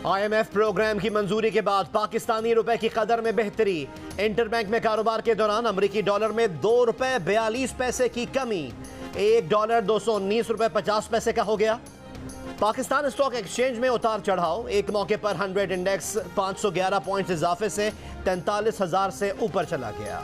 IMF programme की मंजूरी के बाद पाकिस्तानी रुपए की कदर में बेहतरी। इंटरबैंक में कारोबार के दौरान अमरीकी डॉलर में ₹2.42 की कमी। $1 ₹219.50 का हो गया। पाकिस्तान स्टॉक एक्सचेंज में उतार चढ़ाव। एक मौके पर 100 इंडेक्स 511 पॉइंट्स इजाफे से 43,000 से ऊपर चला गया।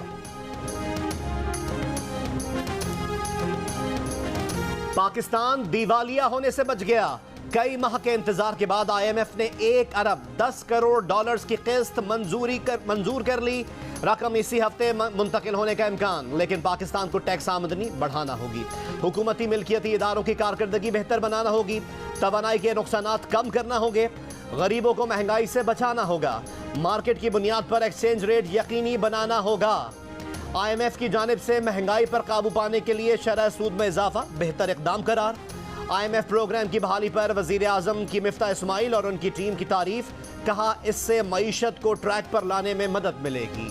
पाकिस्तान दिवालिया होने से बच गया। कई माह के इंतजार के बाद IMF ने 1 अरब 10 करोड़ डॉलर्स की किस्त मंजूर कर ली। रकम इसी हफ्ते मुंतकिल होने का इम्कान, लेकिन पाकिस्तान को टैक्स आमदनी बढ़ाना होगी। हुकूमती मिल्कियती इदारों की कारकर्दगी बेहतर बनाना होगी। तवानाई के नुकसानात कम करना होंगे। गरीबों को महंगाई से बचाना होगा। मार्केट की बुनियाद पर एक्सचेंज रेट यकीनी बनाना होगा। IMF की जानिब से महंगाई पर काबू पाने के लिए शरह सूद में इजाफा बेहतर इकदाम करार। IMF प्रोग्राम की बहाली पर वजीर आजम की मिफ्ता इस्माइल और उनकी टीम की तारीफ। कहा, इससे मईशत को ट्रैक पर लाने में मदद मिलेगी।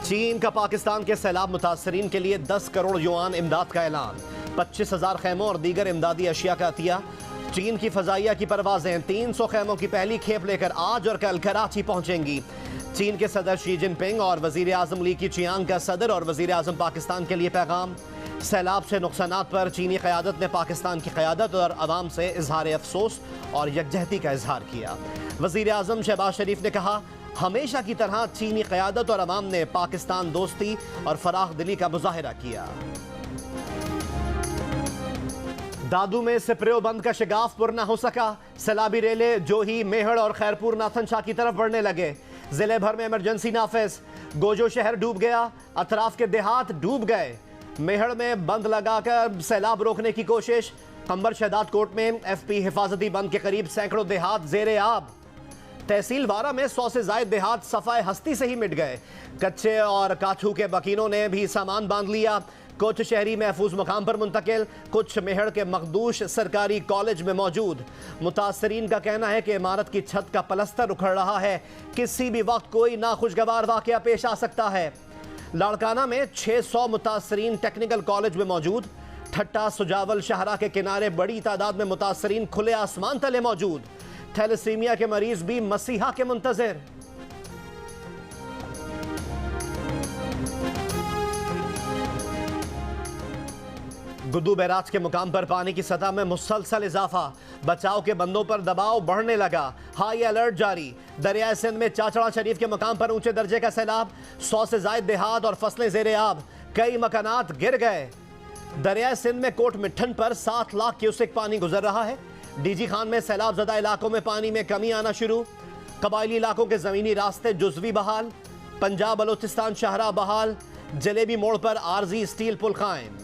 चीन का पाकिस्तान के सैलाब मुतासरीन के लिए 10 करोड़ युआन इमदाद का ऐलान। 25,000 खैमों और दीगर इमदादी अशिया का अतिया। चीन की फजाइया की परवाजें 300 खैमों की पहली खेप लेकर आज और कल कराची पहुंचेंगी। चीन के सदर शी जिनपिंग और वजीर आजम ली कीचियांग का सदर और वजीर आजम पाकिस्तान के लिए पैगाम। सैलाब से नुकसानात पर चीनी क़यादत ने पाकिस्तान की क़यादत और अवाम से इजहार अफसोस और यकजहती का इजहार किया। वजीर आजम शहबाज शरीफ ने कहा, हमेशा की तरह चीनी क़यादत और अवाम ने पाकिस्तान दोस्ती और फराख दिली का मुजाहिरा किया। दादू में सिपरेओ बंद का शिगाफ न हो सका। सैलाबी रेले जोही, मेहड़ और खैरपुर नाथन शाह की तरफ बढ़ने लगे। जिले भर में इमरजेंसी नाफिज। गोजो शहर डूब गया। अतराफ के देहात डूब गए। मेहड़ में बंद लगाकर सैलाब रोकने की कोशिश। कंबर शहदाद कोट में FP हिफाजती बंद के करीब सैकड़ों देहात जेरे आब। तहसील वारा में 100 से ज्यादा देहात सफाए हस्ती से ही मिट गए। कच्चे और काठू के बकीनों ने भी सामान बांध लिया। कुछ शहरी महफूज मुकाम पर मुंतकिल, कुछ मेहड़ के मखदूश सरकारी कॉलेज में मौजूद। मुतासरीन का कहना है कि इमारत की छत का पलस्तर उखड़ रहा है। किसी भी वक्त कोई नाखुशगवार वाकया पेश आ सकता है। लाड़काना में 600 मुतासरीन टेक्निकल कॉलेज में मौजूद। ठट्टा सुजावल शाहरा के किनारे बड़ी तादाद में मुतासरीन खुले आसमान तले मौजूद। थैलेसीमिया के मरीज भी मसीहा के मुंतजिर। गुद्दू बैराज के मुकाम पर पानी की सतह में मुसलसल इजाफा। बचाव के बंदों पर दबाव बढ़ने लगा। हाई अलर्ट जारी। दरियाए सिंध में चाचड़ा शरीफ के मुकाम पर ऊंचे दर्जे का सैलाब। 100 से ज्यादा देहात और फसलें जेरे आब। कई मकानात गिर गए। दरियाए सिंध में कोट मिठन पर 7 लाख क्यूसेक पानी गुजर रहा है। DG खान में सैलाब ज़दा इलाकों में पानी में कमी आना शुरू। कबायली इलाकों के जमीनी रास्ते जुज़वी बहाल। पंजाब बलोचिस्तान शाहरा बहाल। जलेबी मोड़ पर आरजी स्टील पुल कायम।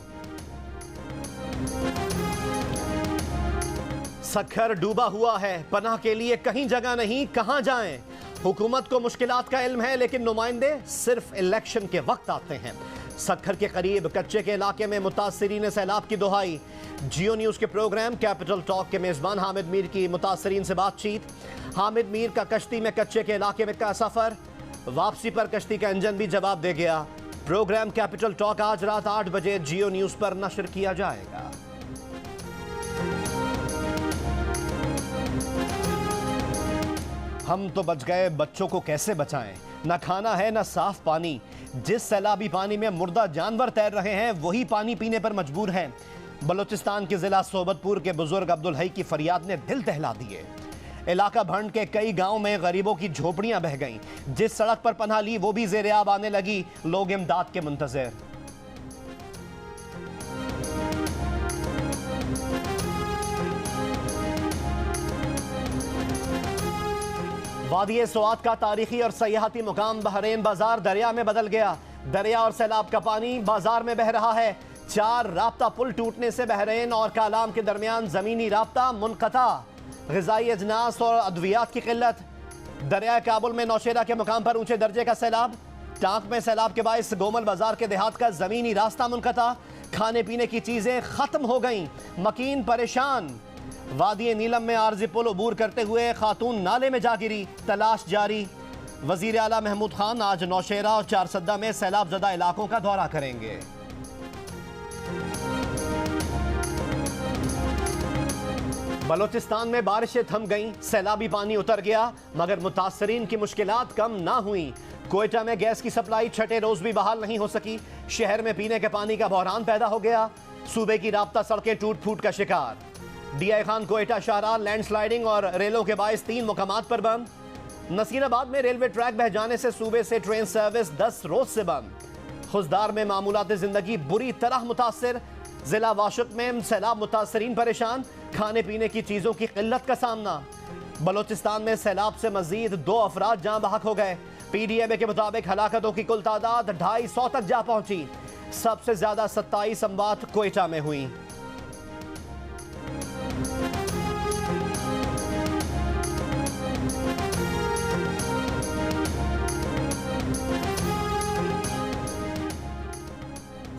सखर डूबा हुआ है। पनाह के लिए कहीं जगह नहीं, कहां जाएं। हुकूमत को मुश्किलात का इल्म है, लेकिन नुमाइंदे सिर्फ इलेक्शन के वक्त आते हैं। सखर के करीब कच्चे के इलाके में मुतासरीन सैलाब की दुहाई। जियो न्यूज़ के प्रोग्राम कैपिटल टॉक के मेज़बान हामिद मीर की मुतासरीन से बातचीत। हामिद मीर का कश्ती में कच्चे के इलाके में का सफ़र। वापसी पर कश्ती का इंजन भी जवाब दे गया। प्रोग्राम कैपिटल टॉक आज रात 8 बजे जियो न्यूज़ पर नशर किया जाएगा। हम तो बच गए, बच्चों को कैसे बचाएं? ना खाना है ना साफ पानी। जिस सैलाबी पानी में मुर्दा जानवर तैर रहे हैं, वही पानी पीने पर मजबूर हैं। बलूचिस्तान के जिला सोबतपुर के बुजुर्ग अब्दुल हई की फरियाद ने दिल दहला दिए। इलाका भंड के कई गांव में गरीबों की झोपड़ियां बह गईं। जिस सड़क पर पनाह ली वो भी जेरे आब आने लगी। लोग इमदाद के मुंतजिर। वादी स्वात का तारीखी और सयाहती मुकाम बहरैन बाजार दरिया में बदल गया। दरिया और सैलाब का पानी बाजार में बह रहा है। 4 राब्ता पुल टूटने से बहरैन और कालाम के दरमियान जमीनी राब्ता मुनक़ता। ग़िज़ाई अजनास और अद्वियात की किल्लत। दरिया काबुल में नौशेरा के मुकाम पर ऊंचे दर्जे का सैलाब। टांक में सैलाब के बायस गोमल बाजार के देहात का जमीनी रास्ता मुनक़ता। खाने पीने की चीजें खत्म हो गईं। मकीन परेशान। वादी नीलम में आर्जी पुल अबूर करते हुए खातून नाले में जा गिरी। तलाश जारी। वजीर आला महमूद खान आज नौशेरा और चारसद्दा में सैलाब ज़दा इलाकों का दौरा करेंगे। बलोचिस्तान में बारिशें थम गईं, सैलाबी पानी उतर गया, मगर मुतासरीन की मुश्किलात कम ना हुई। कोयटा में गैस की सप्लाई छठे रोज भी बहाल नहीं हो सकी। शहर में पीने के पानी का बहरान पैदा हो गया। सूबे की राब्ता सड़कें टूट फूट का शिकार। डीआई खान कोयटा शाहराह लैंडस्लाइडिंग और रेलों के बायस 3 मुकामात पर बंद। नसीराबाद में रेलवे ट्रैक बह जाने से सूबे से ट्रेन सर्विस 10 रोज से बंद। खुजदार में मामूलात जिंदगी बुरी तरह मुतासर। जिला वाशिक में सैलाब मुतासरीन परेशान, खाने पीने की चीजों की किल्लत का सामना। बलोचिस्तान में सैलाब से मजीद 2 अफराद जाँ बहक हो गए। पीडीएमए के मुताबिक हलाकतों की कुल तादाद 250 तक जा पहुंची। सबसे ज्यादा 27 अमवात कोयटा में हुई।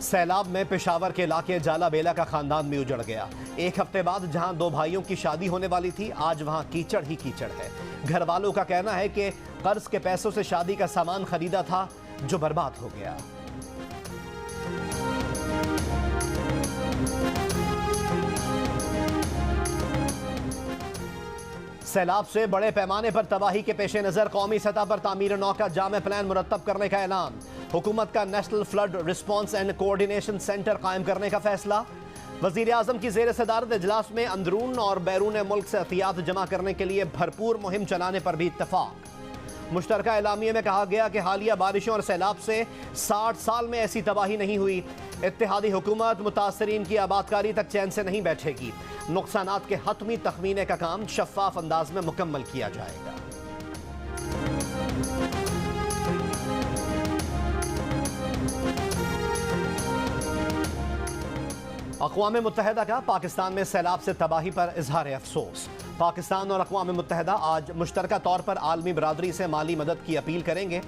सैलाब में पेशावर के इलाके जाला बेला का खानदान भी उजड़ गया। एक हफ्ते बाद जहां 2 भाइयों की शादी होने वाली थी, आज वहां कीचड़ ही कीचड़ है। घर वालों का कहना है कि कर्ज के पैसों से शादी का सामान खरीदा था जो बर्बाद हो गया। सैलाब से बड़े पैमाने पर तबाही के पेश नजर कौमी सतह पर तामीर नौ का जामे प्लान मुरतब करने का ऐलान। हुकूमत का national flood response and coordination centre कायम करने का फैसला। वजीर आजम की जेर सदारत इजलास में अंदरून और बैरून मुल्क से एहतियात जमा करने के लिए भरपूर मुहिम चलाने पर भी इत्तफाक। मुश्तरका एलामिया में कहा गया कि हालिया बारिशों और सैलाब से 60 साल में ऐसी तबाही नहीं हुई। इत्तेहादी हुकूमत मुतासरीन की आबादकारी तक चैन से नहीं बैठेगी। नुकसानात के हतमी तखमीने का काम शफाफ अंदाज में मुकम्मल किया जाएगा। अक़वाम मुत्तहिदा का पाकिस्तान में सैलाब से तबाही पर इजहार अफसोस। पाकिस्तान और अक़वाम मुत्तहिदा आज मुश्तरका तौर पर आलमी बरादरी से माली मदद की अपील करेंगे।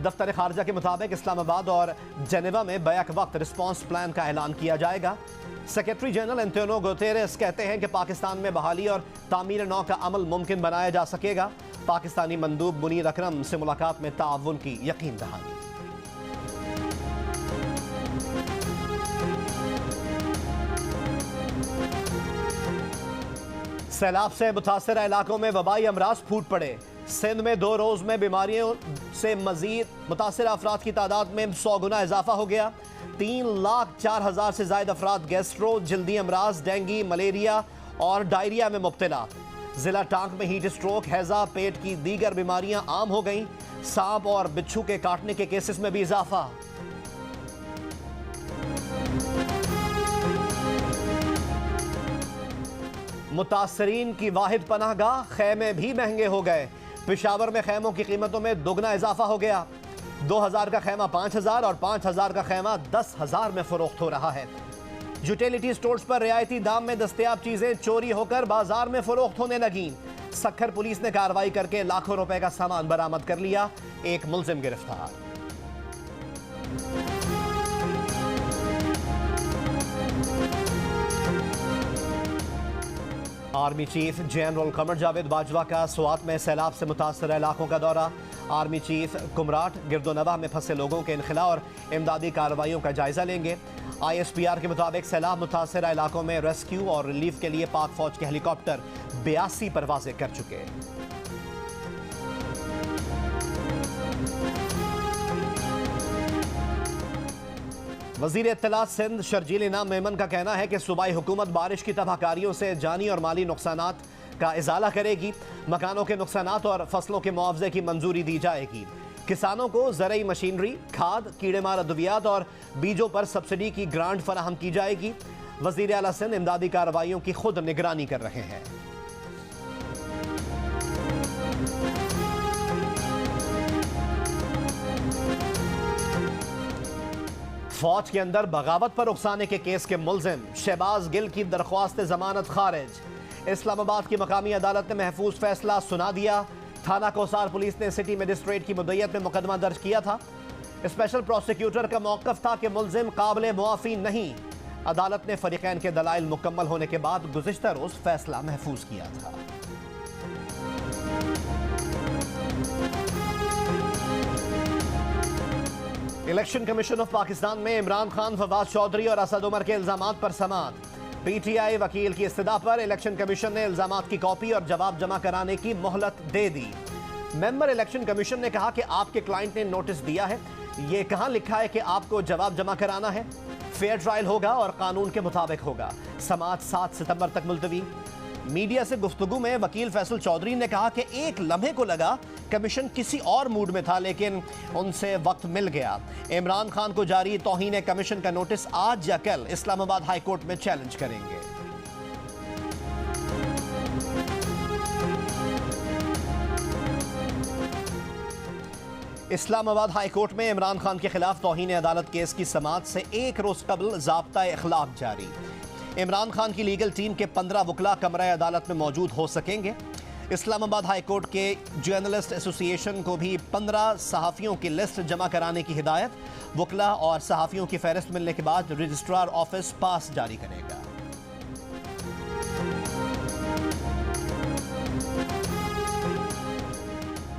दफ्तर खारजा के मुताबिक इस्लामाबाद और जेनेवा में बैक वक्त रिस्पॉन्स प्लान का ऐलान किया जाएगा। सेक्रेटरी जनरल एंटोनियो गुतेरेस कहते हैं कि पाकिस्तान में बहाली और तामीर नौ का अमल मुमकिन बनाया जा सकेगा। पाकिस्तानी मंदूब मुनीर अकरम से मुलाकात में ताउन की यकीन दहानी। सैलाब से मुतासर इलाकों में वबाई अमराज फूट पड़े। सिंध में 2 रोज में बीमारियों से मजीद मुतासर अफराद की तादाद में 100 गुना इजाफा हो गया। 3,04,000 से ज्यादा अफराद गैस्ट्रो, जल्दी अमराज, डेंगी, मलेरिया और डायरिया में मुब्तला। जिला टांक में हीट स्ट्रोक, हैजा, पेट की दीगर बीमारियां आम हो गईं। सांप और बिच्छू के काटने के केसेस में भी इजाफा। मुतासरीन की वाहिद पनाहगाह खैमे भी महंगे हो गए। पेशावर में खैमों की कीमतों में दोगुना इजाफा हो गया। 2,000 का खैमा 5,000 और 5,000 का खैमा 10,000 में फरोख्त हो रहा है। यूटिलिटी स्टोर्स पर रियायती दाम में दस्तयाब चीजें चोरी होकर बाजार में फरोख्त होने लगीं। सक्खर पुलिस ने कार्रवाई करके लाखों रुपए का सामान बरामद कर लिया। एक मुलजिम गिरफ्तार। Army chief general Qamar Javed Bajwa का स्वात में सैलाब से मुतासर इलाकों का दौरा। आर्मी चीफ कुमराट गिरदोनवा में फंसे लोगों के इनखला और इमदादी कार्रवाइयों का जायजा लेंगे। ISPR के मुताबिक सैलाब मुतासर इलाकों में रेस्क्यू और रिलीफ के लिए पाक फौज के हेलीकॉप्टर 82 परवाजें कर चुके। वजीर इत्तलात सिंध शर्जील इनाम मेमन का कहना है कि सूबाई हुकूमत बारिश की तबाहकारियों से जानी और माली नुकसानात का इजाला करेगी। मकानों के नुकसानात और फसलों के मुआवजे की मंजूरी दी जाएगी। किसानों को ज़रई मशीनरी, खाद, कीड़े मार अद्वियात और बीजों पर सब्सिडी की ग्रांट फराहम की जाएगी। वजीर आला सिंध इमदादी कार्रवाइयों की खुद निगरानी कर रहे हैं। फौज के अंदर बगावत पर उकसाने के केस के मुलजिम शहबाज गिल की दरख्वास्त जमानत खारिज। इस्लामाबाद की मकामी अदालत ने महफूज फैसला सुना दिया। थाना कोसार पुलिस ने सिटी मजिस्ट्रेट की मुद्दत में मुकदमा दर्ज किया था। स्पेशल प्रोसिक्यूटर का मौक़िफ़ था कि मुलजिम काबिल मुआफ़ी नहीं। अदालत ने फरीक़ैन के दलाइल मुकम्मल होने के बाद गुज़िश्ता रोज़ फैसला महफूज किया था। इलेक्शन कमीशन ऑफ पाकिस्तान में इमरान खान, फवाद चौधरी और असद उमर के इल्जामात पर समाअत। पीटीआई वकील की इस्तदा पर इलेक्शन कमीशन ने इल्जामात की कॉपी और जवाब जमा कराने की मोहलत दे दी। मेंबर इलेक्शन कमीशन ने कहा कि आपके क्लाइंट ने नोटिस दिया है, ये कहां लिखा है कि आपको जवाब जमा कराना है। फेयर ट्रायल होगा और कानून के मुताबिक होगा। समाअत 7 सितंबर तक मुलतवी। मीडिया से गुफ्तगू में वकील फैसल चौधरी ने कहा कि एक लम्हे को लगा कमीशन किसी और मूड में था, लेकिन उनसे वक्त मिल गया। इमरान खान को जारी तौहीन कमीशन का नोटिस आज या कल इस्लामाबाद हाई कोर्ट में चैलेंज करेंगे। इस्लामाबाद हाई कोर्ट में इमरान खान के खिलाफ तौहीन अदालत केस की समाअत से एक रोज कबल ज़ाब्ता इखलाक जारी। इमरान खान की लीगल टीम के 15 वकला कमरा अदालत में मौजूद हो सकेंगे। इस्लामाबाद हाई कोर्ट के जर्नलिस्ट एसोसिएशन को भी 15 सहाफ़ियों की लिस्ट जमा कराने की हिदायत। वकला और सहाफ़ियों की फहरिस्त मिलने के बाद रजिस्ट्रार ऑफिस पास जारी करेगा।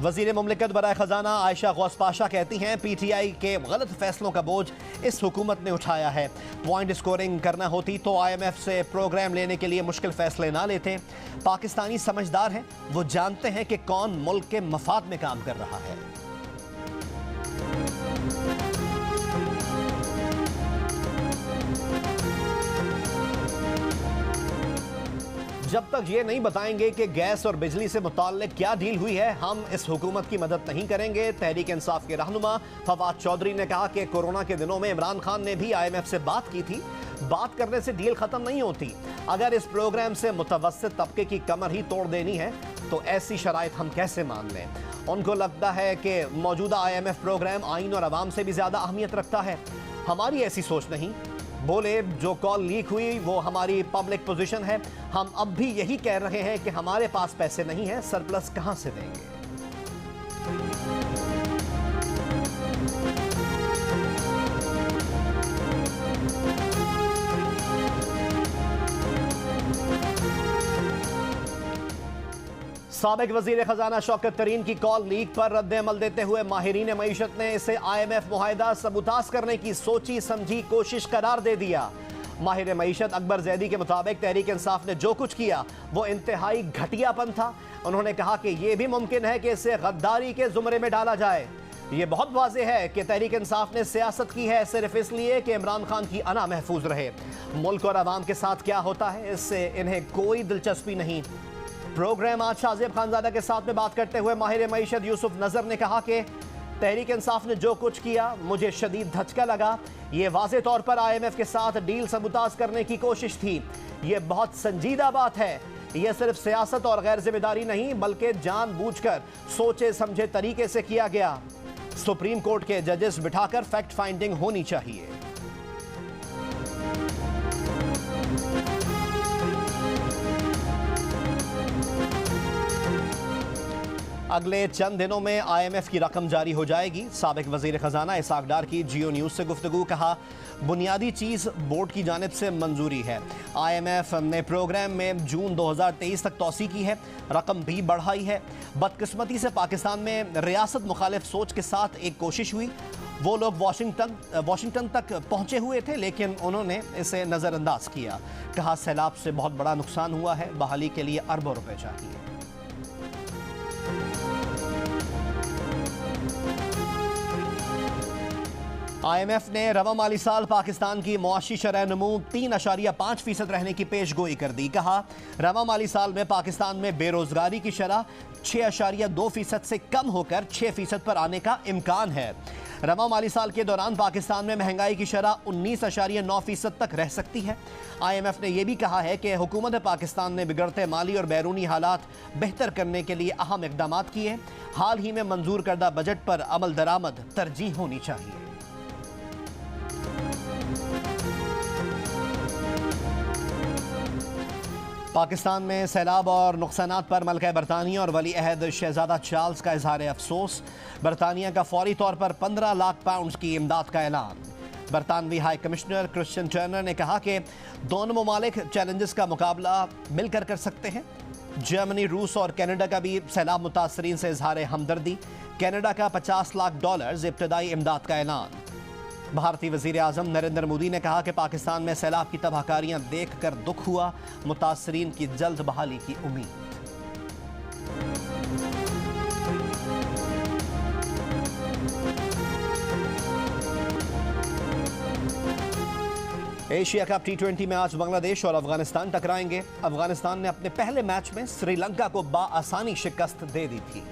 वज़ीर मुमलिकत बराए ख़जाना आयशा गौस पाशा कहती हैं पीटीआई के गलत फैसलों का बोझ इस हुकूमत ने उठाया है। पॉइंट स्कोरिंग करना होती तो IMF से प्रोग्राम लेने के लिए मुश्किल फैसले ना लेते। पाकिस्तानी समझदार हैं, वो जानते हैं कि कौन मुल्क के मफाद में काम कर रहा है। जब तक ये नहीं बताएंगे कि गैस और बिजली से मुताल्लिक क्या डील हुई है, हम इस हुकूमत की मदद नहीं करेंगे। तहरीक इंसाफ के रहनुमा फवाद चौधरी ने कहा कि कोरोना के दिनों में इमरान खान ने भी IMF से बात की थी। बात करने से डील खत्म नहीं होती। अगर इस प्रोग्राम से मुतवस्सित तबके की कमर ही तोड़ देनी है तो ऐसी शराइत हम कैसे मान लें। उनको लगता है कि मौजूदा IMF प्रोग्राम आइन और अवाम से भी ज़्यादा अहमियत रखता है। हमारी ऐसी सोच नहीं। बोले जो कॉल लीक हुई वो हमारी पब्लिक पोजीशन है। हम अब भी यही कह रहे हैं कि हमारे पास पैसे नहीं हैं, सरप्लस कहां से देंगे। साबिक वजीर खजाना शौकत तरीन की कॉल लीक पर रद्द अमल देते हुए माहिरीन मईशत ने इसे IMF मुआहिदा सबूताज करने की सोची समझी कोशिश करार दे दिया। माहिर मईशत अकबर जैदी के मुताबिक तहरीक इंसाफ ने जो कुछ किया वो इंतहाई घटियापन था। उन्होंने कहा कि यह भी मुमकिन है कि इसे गद्दारी के जुमरे में डाला जाए। ये बहुत वाज़ेह है कि तहरीक इंसाफ ने सियासत की है सिर्फ इसलिए कि इमरान खान की अना महफूज रहे। मुल्क और अवाम के साथ क्या होता है इससे इन्हें कोई दिलचस्पी नहीं। प्रोग्राम आज शाहजेब खानजादा के साथ में बात करते हुए माहिर मईशत यूसुफ नजर ने कहा कि तहरीक इंसाफ ने जो कुछ किया मुझे शदीद धचका लगा। ये वाज़े तौर पर IMF के साथ डील सबूताज करने की कोशिश थी। ये बहुत संजीदा बात है। यह सिर्फ सियासत और गैर जिम्मेदारी नहीं बल्कि जानबूझकर सोचे समझे तरीके से किया गया। सुप्रीम कोर्ट के जजेस बिठाकर फैक्ट फाइंडिंग होनी चाहिए। अगले चंद दिनों में IMF की रकम जारी हो जाएगी। साबिक वजीर खजाना इसाक डार की जियो न्यूज़ से गुफ्तगू। कहा बुनियादी चीज़ बोर्ड की जानिब से मंजूरी है। IMF ने प्रोग्राम में जून 2023 तक तौसी की है, रकम भी बढ़ाई है। बदकिस्मती से पाकिस्तान में रियासत मुखालिफ सोच के साथ एक कोशिश हुई। वो लोग वाशिंगटन तक पहुंचे हुए थे लेकिन उन्होंने इसे नज़रअंदाज किया। कहा सैलाब से बहुत बड़ा नुकसान हुआ है, बहाली के लिए अरबों रुपए चाहिए। IMF ने रवा माली साल पाकिस्तान की मुआशी शरह नमू 3.5% रहने की पेशगोई कर दी। कहा रवा माली साल में पाकिस्तान में बेरोजगारी की शरह 6.2% से कम होकर 6% पर आने का इम्कान है। रवा माली साल के दौरान पाकिस्तान में महंगाई की शरह 19.9% तक रह सकती है। IMF ने यह भी कहा है कि हुकूमत पाकिस्तान ने बिगड़ते माली और बैरूनी हालात बेहतर करने के लिए अहम इकदाम किए। हाल ही में मंजूर करदा बजट पर अमल दरामद तरजीह होनी चाहिए। पाकिस्तान में सैलाब और नुकसानात पर मलका बरतानिया और वली अहद शहजादा चार्ल्स का इजहार अफसोस। बरतानिया का फौरी तौर पर 15 लाख पाउंड की इमदाद का ऐलान। बरतानवी हाई कमिश्नर क्रिश्चियन टर्नर ने कहा कि दोनों ममालिक चैलेंजेस का मुकाबला मिलकर कर सकते हैं। जर्मनी, रूस और कनाडा का भी सैलाब मुतासरीन से इजहार हमदर्दी। कनाडा का $50 लाख इब्तदाई इमदाद का ऐलान। भारतीय वजीर आजम नरेंद्र मोदी ने कहा कि पाकिस्तान में सैलाब की तबाहकारियां देखकर दुख हुआ, मुतासरीन की जल्द बहाली की उम्मीद। एशिया कप T20 में आज बांग्लादेश और अफगानिस्तान टकराएंगे। अफगानिस्तान ने अपने पहले मैच में श्रीलंका को बाआसानी शिकस्त दे दी थी।